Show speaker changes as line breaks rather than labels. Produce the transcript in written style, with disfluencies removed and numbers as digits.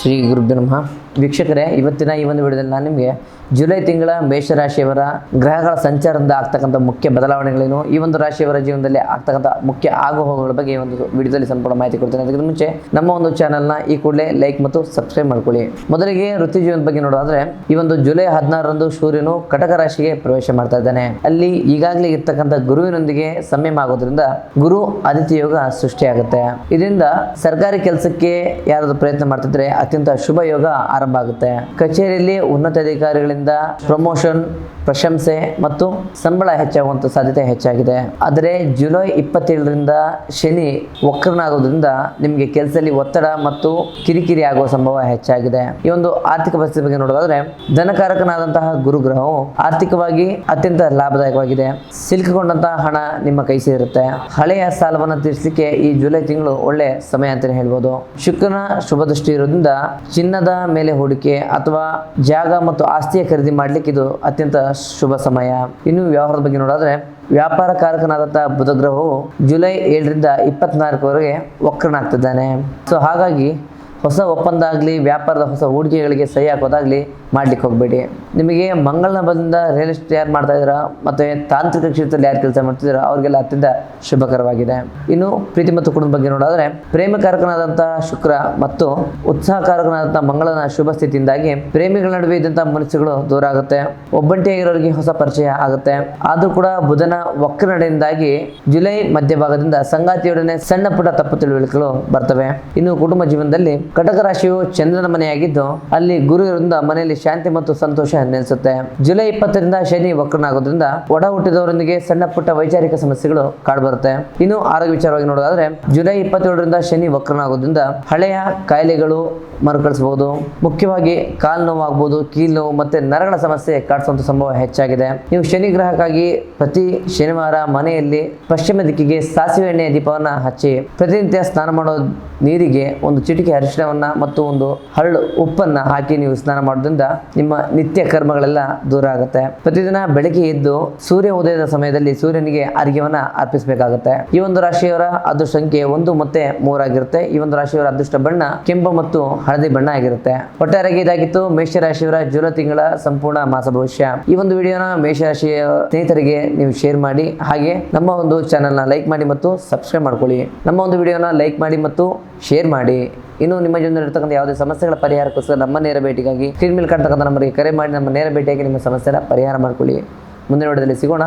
ಶ್ರೀ ಗುರುಭ್ಯೋ ನಮಃ. ವೀಕ್ಷಕರೇ, ಇವತ್ತಿನ ಈ ಒಂದು ವಿಡಿಯೋದಲ್ಲಿ ನಾನು ನಿಮಗೆ ಜುಲೈ ತಿಂಗಳ ಮೇಷರಾಶಿಯವರ ಗ್ರಹಗಳ ಸಂಚಾರದಿಂದ ಆಗ್ತಕ್ಕಂಥ ಮುಖ್ಯ ಬದಲಾವಣೆಗಳೇನು, ಈ ಒಂದು ರಾಶಿಯವರ ಜೀವನದಲ್ಲಿ ಆಗ್ತಕ್ಕಂಥ ಮುಖ್ಯ ಆಗುಹೋಗುಗಳ ಬಗ್ಗೆ ಈ ಒಂದು ವಿಡಿಯೋದಲ್ಲಿ ಸಂಪೂರ್ಣ ಮಾಹಿತಿ ಕೊಡ್ತೇನೆ. ಅದಕ್ಕಿಂತ ಮುಂಚೆ ನಮ್ಮ ಒಂದು ಚಾನಲ್ನ ಈ ಕೂಡಲೇ ಲೈಕ್ ಮತ್ತು ಸಬ್ಸ್ಕ್ರೈಬ್ ಮಾಡ್ಕೊಳ್ಳಿ. ಮೊದಲಿಗೆ ವೃತ್ತಿ ಜೀವನದ ಬಗ್ಗೆ ನೋಡೋದಾದ್ರೆ, ಈ ಒಂದು ಜುಲೈ 16ರಂದು ಸೂರ್ಯನು ಕಟಕ ರಾಶಿಗೆ ಪ್ರವೇಶ ಮಾಡ್ತಾ ಇದ್ದಾನೆ. ಅಲ್ಲಿ ಈಗಾಗಲೇ ಇರ್ತಕ್ಕಂಥ ಗುರುವಿನೊಂದಿಗೆ ಸಂಯಮ ಆಗೋದ್ರಿಂದ ಗುರು ಆದಿತ್ಯ ಯೋಗ ಸೃಷ್ಟಿಯಾಗುತ್ತೆ. ಇದರಿಂದ ಸರ್ಕಾರಿ ಕೆಲಸಕ್ಕೆ ಯಾರಾದ್ರೂ ಪ್ರಯತ್ನ ಮಾಡ್ತಿದ್ರೆ ಅತ್ಯಂತ ಶುಭ ಯೋಗ ಆರಂಭ ಆಗುತ್ತೆ. ಕಚೇರಿಯಲ್ಲಿ ಉನ್ನತ ಅಧಿಕಾರಿಗಳಿಂದ ಪ್ರಮೋಷನ್, ಪ್ರಶಂಸೆ ಮತ್ತು ಸಂಬಳ ಹೆಚ್ಚಾಗುವಂತ ಸಾಧ್ಯತೆ ಹೆಚ್ಚಾಗಿದೆ. ಆದರೆ ಜುಲೈ 27ರಿಂದ ಶನಿ ವಕ್ರನಾಗೋದ್ರಿಂದ ನಿಮಗೆ ಕೆಲಸದಲ್ಲಿ ಒತ್ತಡ ಮತ್ತು ಕಿರಿಕಿರಿ ಆಗುವ ಸಂಭವ ಹೆಚ್ಚಾಗಿದೆ. ಈ ಒಂದು ಆರ್ಥಿಕ ಪರಿಸ್ಥಿತಿ ಬಗ್ಗೆ ನೋಡೋದಾದ್ರೆ, ಧನಕಾರಕನಾದಂತಹ ಗುರುಗ್ರಹವು ಆರ್ಥಿಕವಾಗಿ ಅತ್ಯಂತ ಲಾಭದಾಯಕವಾಗಿದೆ. ಸಿಲುಕಿಕೊಂಡಂತಹ ಹಣ ನಿಮ್ಮ ಕೈ ಸೇರುತ್ತೆ. ಹಳೆಯ ಸಾಲವನ್ನು ತೀರಿಸಲಿಕ್ಕೆ ಈ ಜುಲೈ ತಿಂಗಳು ಒಳ್ಳೆ ಸಮಯ ಅಂತಾನೆ ಹೇಳ್ಬೋದು. ಶುಕ್ರನ ಶುಭ ದೃಷ್ಟಿ ಇರೋದ್ರಿಂದ ಚಿನ್ನದ ಮೇಲೆ ಹೂಡಿಕೆ ಅಥವಾ ಜಾಗ ಮತ್ತು ಆಸ್ತಿಯ ಖರೀದಿ ಮಾಡ್ಲಿಕ್ಕೆ ಇದು ಅತ್ಯಂತ ಶುಭ ಸಮಯ. ಇನ್ನು ವ್ಯವಹಾರದ ಬಗ್ಗೆ ನೋಡಿದ್ರೆ, ವ್ಯಾಪಾರ ಕಾರಕನಾದಂತಹ ಬುಧ ಗ್ರಹವು ಜುಲೈ 7ರಿಂದ 24ವರೆಗೆ ವಕ್ರನಾಗ್ತಿದ್ದಾನೆ. ಸೊ ಹಾಗಾಗಿ ಹೊಸ ಒಪ್ಪಂದ ಆಗಲಿ, ವ್ಯಾಪಾರದ ಹೊಸ ಹೂಡಿಕೆಗಳಿಗೆ ಸಹಿ ಹಾಕೋದಾಗ್ಲಿ ಮಾಡ್ಲಿಕ್ಕೆ ಹೋಗಬೇಡಿ. ನಿಮಗೆ ಮಂಗಳನ ಬಲದಿಂದ ರಿಯಲ್ ಎಸ್ಟೇಟ್ ಯಾರು ಮಾಡ್ತಾ ಇದ್ದೀರಾ ಮತ್ತು ತಾಂತ್ರಿಕ ಕ್ಷೇತ್ರದಲ್ಲಿ ಯಾರು ಕೆಲಸ ಮಾಡ್ತಿದ್ದೀರಾ ಅವ್ರಿಗೆಲ್ಲ ಅತ್ಯಂತ ಶುಭಕರವಾಗಿದೆ. ಇನ್ನು ಪ್ರೀತಿ ಮತ್ತು ಕುಟುಂಬದ ಬಗ್ಗೆ ನೋಡೋದಾದ್ರೆ, ಪ್ರೇಮಕಾರಕನಾದಂತಹ ಶುಕ್ರ ಮತ್ತು ಉತ್ಸಾಹಕಾರಕನಾದಂತಹ ಮಂಗಳನ ಶುಭ ಸ್ಥಿತಿಯಿಂದಾಗಿ ಪ್ರೇಮಿಗಳ ನಡುವೆ ಇದ್ದಂತಹ ಮನಸ್ಸುಗಳು ದೂರ ಆಗುತ್ತೆ. ಒಬ್ಬಂಟಿಯಾಗಿರೋರಿಗೆ ಹೊಸ ಪರಿಚಯ ಆಗುತ್ತೆ. ಆದ್ರೂ ಕೂಡ ಬುಧನ ವಕ್ರ ನಡೆಯಿಂದಾಗಿ ಜುಲೈ ಮಧ್ಯಭಾಗದಿಂದ ಸಂಗಾತಿಯೊಡನೆ ಸಣ್ಣ ಪುಟ್ಟ ತಪ್ಪು ತಿಳುವಳಿಕೆಗಳು ಬರ್ತವೆ. ಇನ್ನು ಕುಟುಂಬ ಜೀವನದಲ್ಲಿ ಕಟಕ ರಾಶಿಯು ಚಂದ್ರನ ಮನೆಯಾಗಿದ್ದು ಅಲ್ಲಿ ಗುರು ಇರೋದ್ರಿಂದ ಮನೆಯಲ್ಲಿ ಶಾಂತಿ ಮತ್ತು ಸಂತೋಷ ನೆಲೆಸುತ್ತೆ. ಜುಲೈ 20ರಿಂದ ಶನಿ ವಕ್ರನಾಗೋದ್ರಿಂದ ಒಡ ಹುಟ್ಟಿದವರೊಂದಿಗೆ ಸಣ್ಣ ಪುಟ್ಟ ವೈಚಾರಿಕ ಸಮಸ್ಯೆಗಳು ಕಾಡ್ಬರುತ್ತೆ. ಇನ್ನು ಆರೋಗ್ಯ ವಿಚಾರವಾಗಿ ನೋಡೋದಾದ್ರೆ, ಜುಲೈ 27ರಿಂದ ಶನಿ ವಕ್ರನಾಗೋದ್ರಿಂದ ಹಳೆಯ ಕಾಯಿಲೆಗಳು ಮರುಕಳಿಸಬಹುದು. ಮುಖ್ಯವಾಗಿ ಕಾಲು ನೋವು ಆಗ್ಬೋದು, ಕೀಲು ನೋವು ಮತ್ತೆ ನರಗಳ ಸಮಸ್ಯೆ ಕಾಡಿಸುವಂತ ಸಂಭವ ಹೆಚ್ಚಾಗಿದೆ. ನೀವು ಶನಿ ಗ್ರಹಕ್ಕಾಗಿ ಪ್ರತಿ ಶನಿವಾರ ಮನೆಯಲ್ಲಿ ಪಶ್ಚಿಮ ದಿಕ್ಕಿಗೆ ಸಾಸಿವೆ ಎಣ್ಣೆಯ ದೀಪವನ್ನ ಹಚ್ಚಿ ಪ್ರತಿನಿತ್ಯ ಸ್ನಾನ ಮಾಡೋ ನೀರಿಗೆ ಒಂದು ಚಿಟಿಕೆ ಅರಿಶಿಣವನ್ನ ಮತ್ತು ಒಂದು ಹರಳು ಉಪ್ಪನ್ನ ಹಾಕಿ ನೀವು ಸ್ನಾನ ಮಾಡೋದ್ರಿಂದ ನಿಮ್ಮ ನಿತ್ಯ ಕರ್ಮಗಳೆಲ್ಲ ದೂರ ಆಗುತ್ತೆ. ಪ್ರತಿದಿನ ಬೆಳಗ್ಗೆ ಎದ್ದು ಸೂರ್ಯ ಉದಯದ ಸಮಯದಲ್ಲಿ ಸೂರ್ಯನಿಗೆ ಅರ್ಘ್ಯವನ್ನ ಅರ್ಪಿಸಬೇಕಾಗುತ್ತೆ. ಈ ಒಂದು ರಾಶಿಯವರ ಅದೃಷ್ಟ ಸಂಖ್ಯೆ 1 ಮತ್ತೆ 3 ಆಗಿರುತ್ತೆ. ಈ ಒಂದು ರಾಶಿಯವರ ಅದೃಷ್ಟ ಬಣ್ಣ ಕೆಂಪು ಮತ್ತು ಹಳದಿ ಬಣ್ಣ ಆಗಿರುತ್ತೆ. ಒಟ್ಟಾರೆಯಾಗಿ ಇದಾಗಿತ್ತು ಮೇಷರಾಶಿಯವರ ಜುಲೈ ತಿಂಗಳ ಸಂಪೂರ್ಣ ಮಾಸ ಭವಿಷ್ಯ. ಈ ಒಂದು ವಿಡಿಯೋನ ಮೇಷರಾಶಿಯ ಸ್ನೇಹಿತರಿಗೆ ನೀವು ಶೇರ್ ಮಾಡಿ, ಹಾಗೆ ನಮ್ಮ ಒಂದು ಚಾನೆಲ್ನ ಲೈಕ್ ಮಾಡಿ ಮತ್ತು ಸಬ್ಸ್ಕ್ರೈಬ್ ಮಾಡ್ಕೊಳ್ಳಿ. ನಮ್ಮ ಒಂದು ವಿಡಿಯೋನ ಲೈಕ್ ಮಾಡಿ ಮತ್ತು ಶೇರ್ ಮಾಡಿ. ಇನ್ನು ನಿಮ್ಮ ಜೀವನದಲ್ಲಿ ಇರ್ತಕ್ಕಂಥ ಯಾವುದೇ ಸಮಸ್ಯೆಗಳ ಪರಿಹಾರಕ್ಕೋಸ್ಕರ ನಮ್ಮ ನೇರ ಭೇಟಿಗಾಗಿ ಸ್ಕ್ರೀನ್ ಮೇಲೆ ಕಾಣ್ತಕ್ಕಂಥ ನಂಬರ್ಗೆ ಕರೆ ಮಾಡಿ ನಮ್ಮ ನೇರ ಭೇಟಿಯಾಗಿ ನಿಮ್ಮ ಸಮಸ್ಯೆನ ಪರಿಹಾರ ಮಾಡ್ಕೊಳ್ಳಿ. ಮುಂದಿನ ವಿಡಿಯೋದಲ್ಲಿ ಸಿಗೋಣ.